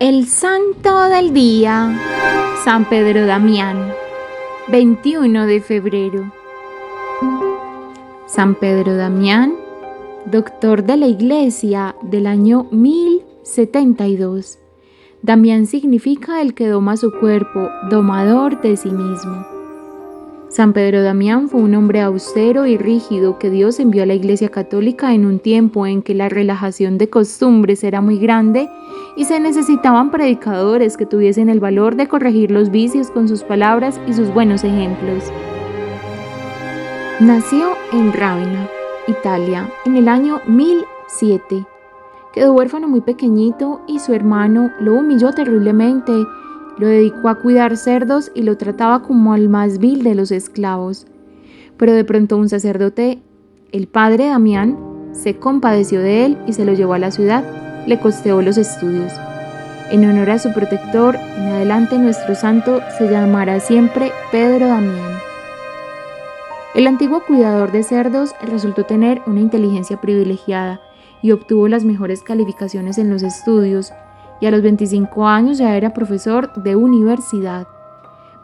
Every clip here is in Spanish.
El santo del día, San Pedro Damián, 21 de febrero. San Pedro Damián, doctor de la Iglesia del año 1072. Damián significa el que doma su cuerpo, domador de sí mismo. San Pedro Damián fue un hombre austero y rígido que Dios envió a la Iglesia Católica en un tiempo en que la relajación de costumbres era muy grande y se necesitaban predicadores que tuviesen el valor de corregir los vicios con sus palabras y sus buenos ejemplos. Nació en Rávena, Italia, en el año 1007. Quedó huérfano muy pequeñito y su hermano lo humilló terriblemente. Lo dedicó a cuidar cerdos y lo trataba como al más vil de los esclavos. Pero de pronto un sacerdote, el padre Damián, se compadeció de él y se lo llevó a la ciudad. Le costeó los estudios. En honor a su protector, en adelante nuestro santo se llamará siempre Pedro Damián. El antiguo cuidador de cerdos resultó tener una inteligencia privilegiada y obtuvo las mejores calificaciones en los estudios, y a los 25 años ya era profesor de universidad.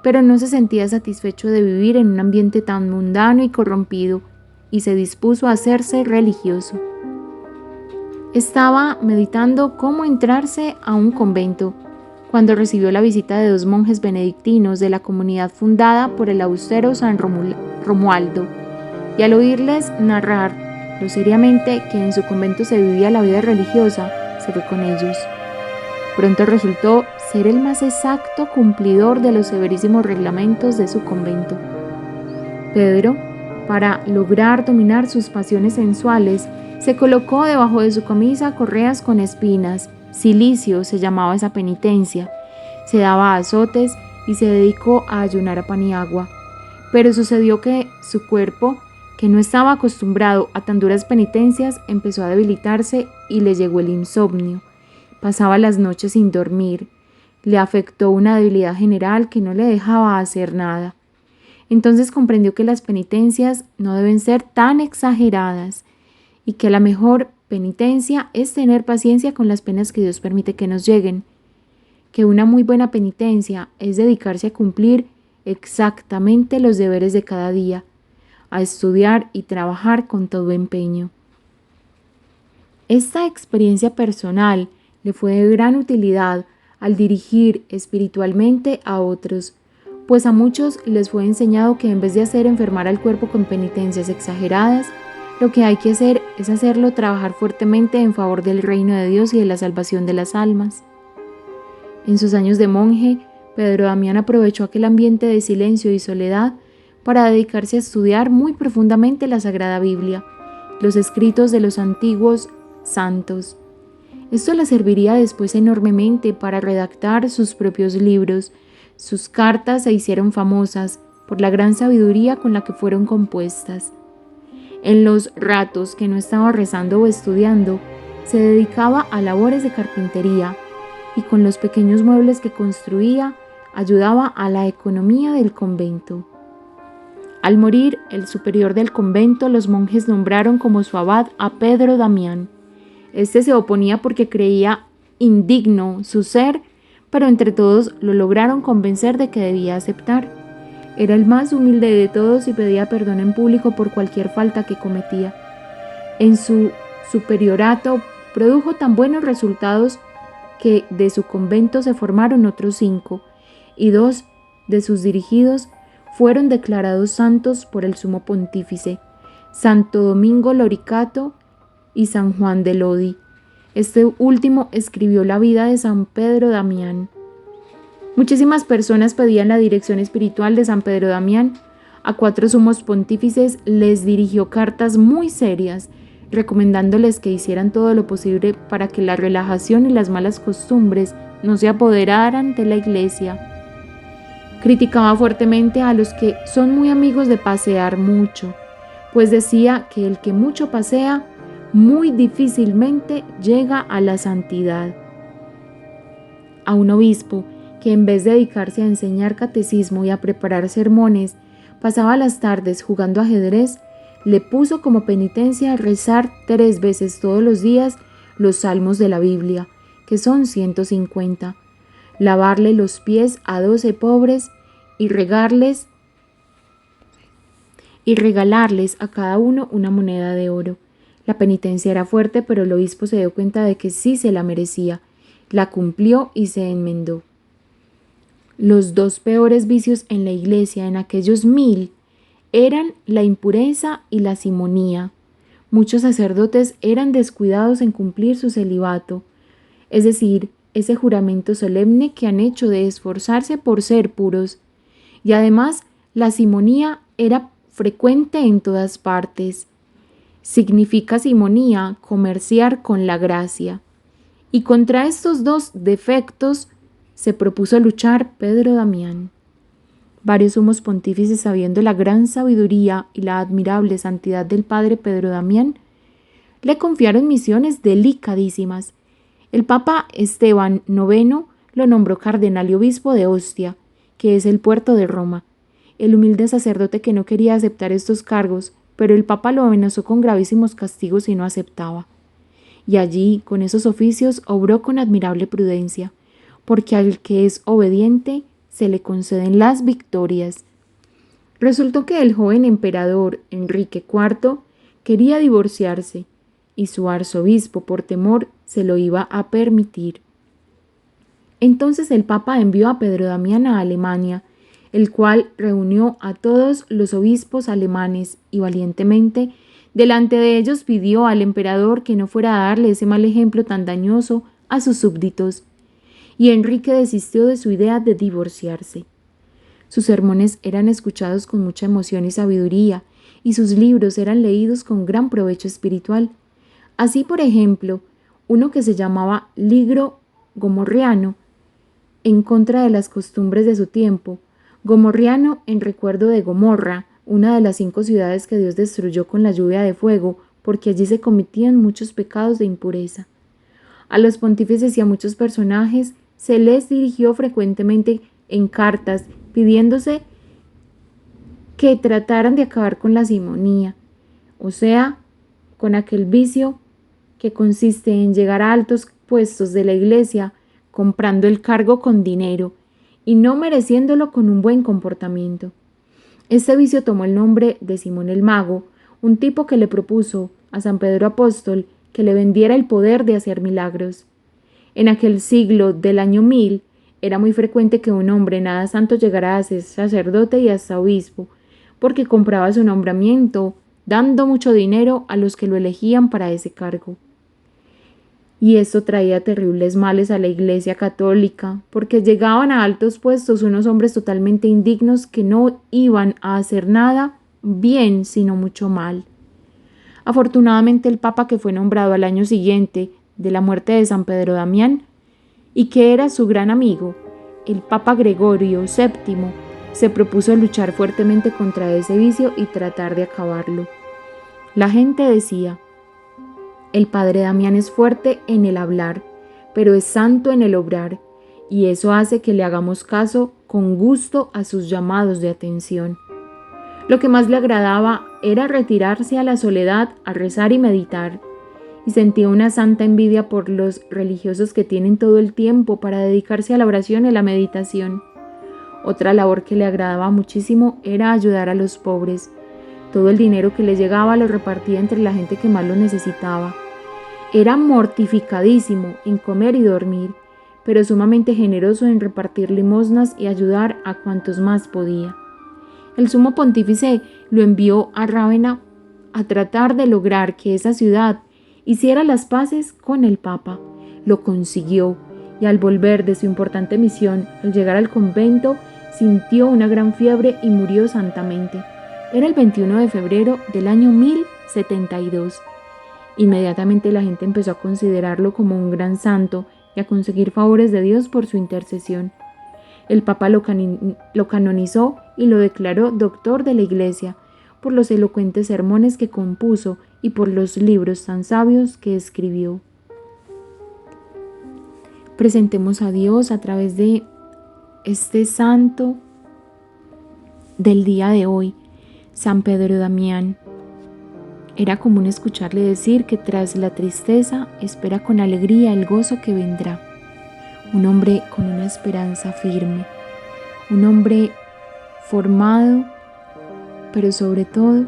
Pero no se sentía satisfecho de vivir en un ambiente tan mundano y corrompido, y se dispuso a hacerse religioso. Estaba meditando cómo entrarse a un convento, cuando recibió la visita de dos monjes benedictinos de la comunidad fundada por el austero San Romualdo, y al oírles narrar lo seriamente que en su convento se vivía la vida religiosa, se fue con ellos. Pronto resultó ser el más exacto cumplidor de los severísimos reglamentos de su convento. Pedro, para lograr dominar sus pasiones sensuales, se colocó debajo de su camisa correas con espinas. Cilicio se llamaba esa penitencia. Se daba azotes y se dedicó a ayunar a pan y agua. Pero sucedió que su cuerpo, que no estaba acostumbrado a tan duras penitencias, empezó a debilitarse y le llegó el insomnio. Pasaba las noches sin dormir. Le afectó una debilidad general que no le dejaba hacer nada. Entonces comprendió que las penitencias no deben ser tan exageradas y que la mejor penitencia es tener paciencia con las penas que Dios permite que nos lleguen. Que una muy buena penitencia es dedicarse a cumplir exactamente los deberes de cada día, a estudiar y trabajar con todo empeño. Esta experiencia personal le fue de gran utilidad al dirigir espiritualmente a otros, pues a muchos les fue enseñado que en vez de hacer enfermar al cuerpo con penitencias exageradas, lo que hay que hacer es hacerlo trabajar fuertemente en favor del reino de Dios y de la salvación de las almas. En sus años de monje, Pedro Damián aprovechó aquel ambiente de silencio y soledad para dedicarse a estudiar muy profundamente la Sagrada Biblia, los escritos de los antiguos santos. Esto le serviría después enormemente para redactar sus propios libros. Sus cartas se hicieron famosas por la gran sabiduría con la que fueron compuestas. En los ratos que no estaba rezando o estudiando, se dedicaba a labores de carpintería y con los pequeños muebles que construía, ayudaba a la economía del convento. Al morir el superior del convento, los monjes nombraron como su abad a Pedro Damián. Este se oponía porque creía indigno su ser, pero entre todos lo lograron convencer de que debía aceptar. Era el más humilde de todos y pedía perdón en público por cualquier falta que cometía. En su superiorato produjo tan buenos resultados que de su convento se formaron otros 5, y 2 de sus dirigidos fueron declarados santos por el sumo pontífice, Santo Domingo Loricato y San Juan de Lodi. Este último escribió la vida de San Pedro Damián. Muchísimas personas pedían la dirección espiritual de San Pedro Damián. A 4 sumos pontífices les dirigió cartas muy serias, recomendándoles que hicieran todo lo posible para que la relajación y las malas costumbres no se apoderaran de la Iglesia. Criticaba fuertemente a los que son muy amigos de pasear mucho, pues decía que el que mucho pasea muy difícilmente llega a la santidad. A un obispo que en vez de dedicarse a enseñar catecismo y a preparar sermones, pasaba las tardes jugando ajedrez, le puso como penitencia rezar 3 veces todos los días los salmos de la Biblia, que son 150, lavarle los pies a 12 pobres y regalarles a cada uno una moneda de oro. La penitencia era fuerte, pero el obispo se dio cuenta de que sí se la merecía, la cumplió y se enmendó. Los dos peores vicios en la iglesia en aquellos 1000 eran la impureza y la simonía. Muchos sacerdotes eran descuidados en cumplir su celibato, es decir, ese juramento solemne que han hecho de esforzarse por ser puros. Y además, la simonía era frecuente en todas partes. Significa simonía, comerciar con la gracia. Y contra estos dos defectos se propuso luchar Pedro Damián. Varios sumos pontífices, sabiendo la gran sabiduría y la admirable santidad del padre Pedro Damián, le confiaron misiones delicadísimas. El Papa Esteban IX lo nombró cardenal y obispo de Ostia, que es el puerto de Roma. El humilde sacerdote que no quería aceptar estos cargos, pero el Papa lo amenazó con gravísimos castigos si no aceptaba. Y allí, con esos oficios, obró con admirable prudencia, porque al que es obediente se le conceden las victorias. Resultó que el joven emperador Enrique IV quería divorciarse, y su arzobispo, por temor, se lo iba a permitir. Entonces el Papa envió a Pedro Damián a Alemania, el cual reunió a todos los obispos alemanes y valientemente delante de ellos pidió al emperador que no fuera a darle ese mal ejemplo tan dañoso a sus súbditos, y Enrique desistió de su idea de divorciarse. Sus sermones eran escuchados con mucha emoción y sabiduría, y sus libros eran leídos con gran provecho espiritual. Así, por ejemplo, uno que se llamaba Libro Gomorriano, en contra de las costumbres de su tiempo, Gomorriano en recuerdo de Gomorra, una de las 5 ciudades que Dios destruyó con la lluvia de fuego, porque allí se cometían muchos pecados de impureza. A los pontífices y a muchos personajes se les dirigió frecuentemente en cartas pidiéndose que trataran de acabar con la simonía, o sea, con aquel vicio que consiste en llegar a altos puestos de la iglesia comprando el cargo con dinero y no mereciéndolo con un buen comportamiento. Este vicio tomó el nombre de Simón el Mago, un tipo que le propuso a San Pedro Apóstol que le vendiera el poder de hacer milagros. En aquel siglo del año 1000 era muy frecuente que un hombre nada santo llegara a ser sacerdote y hasta obispo, porque compraba su nombramiento, dando mucho dinero a los que lo elegían para ese cargo. Y esto traía terribles males a la Iglesia católica, porque llegaban a altos puestos unos hombres totalmente indignos que no iban a hacer nada bien, sino mucho mal. Afortunadamente el Papa, que fue nombrado al año siguiente de la muerte de San Pedro Damián, y que era su gran amigo, el Papa Gregorio VII, se propuso luchar fuertemente contra ese vicio y tratar de acabarlo. La gente decía: el padre Damián es fuerte en el hablar, pero es santo en el obrar, y eso hace que le hagamos caso con gusto a sus llamados de atención. Lo que más le agradaba era retirarse a la soledad a rezar y meditar, y sentía una santa envidia por los religiosos que tienen todo el tiempo para dedicarse a la oración y la meditación. Otra labor que le agradaba muchísimo era ayudar a los pobres. Todo el dinero que le llegaba lo repartía entre la gente que más lo necesitaba. Era mortificadísimo en comer y dormir, pero sumamente generoso en repartir limosnas y ayudar a cuantos más podía. El sumo pontífice lo envió a Rávena a tratar de lograr que esa ciudad hiciera las paces con el Papa. Lo consiguió, y al volver de su importante misión, al llegar al convento, sintió una gran fiebre y murió santamente. Era el 21 de febrero del año 1072. Inmediatamente la gente empezó a considerarlo como un gran santo y a conseguir favores de Dios por su intercesión. El Papa lo canonizó y lo declaró doctor de la Iglesia por los elocuentes sermones que compuso y por los libros tan sabios que escribió. Presentemos a Dios a través de este santo del día de hoy, San Pedro Damián. Era común escucharle decir que tras la tristeza espera con alegría el gozo que vendrá. Un hombre con una esperanza firme, un hombre formado, pero sobre todo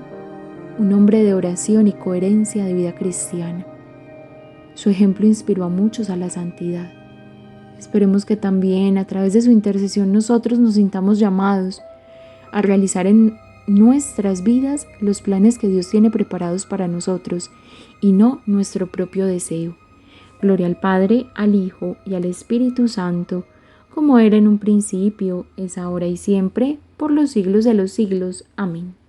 un hombre de oración y coherencia de vida cristiana. Su ejemplo inspiró a muchos a la santidad. Esperemos que también a través de su intercesión nosotros nos sintamos llamados a realizar en nuestras vidas los planes que Dios tiene preparados para nosotros y no nuestro propio deseo. Gloria al Padre, al Hijo y al Espíritu Santo, como era en un principio, es ahora y siempre, por los siglos de los siglos. Amén.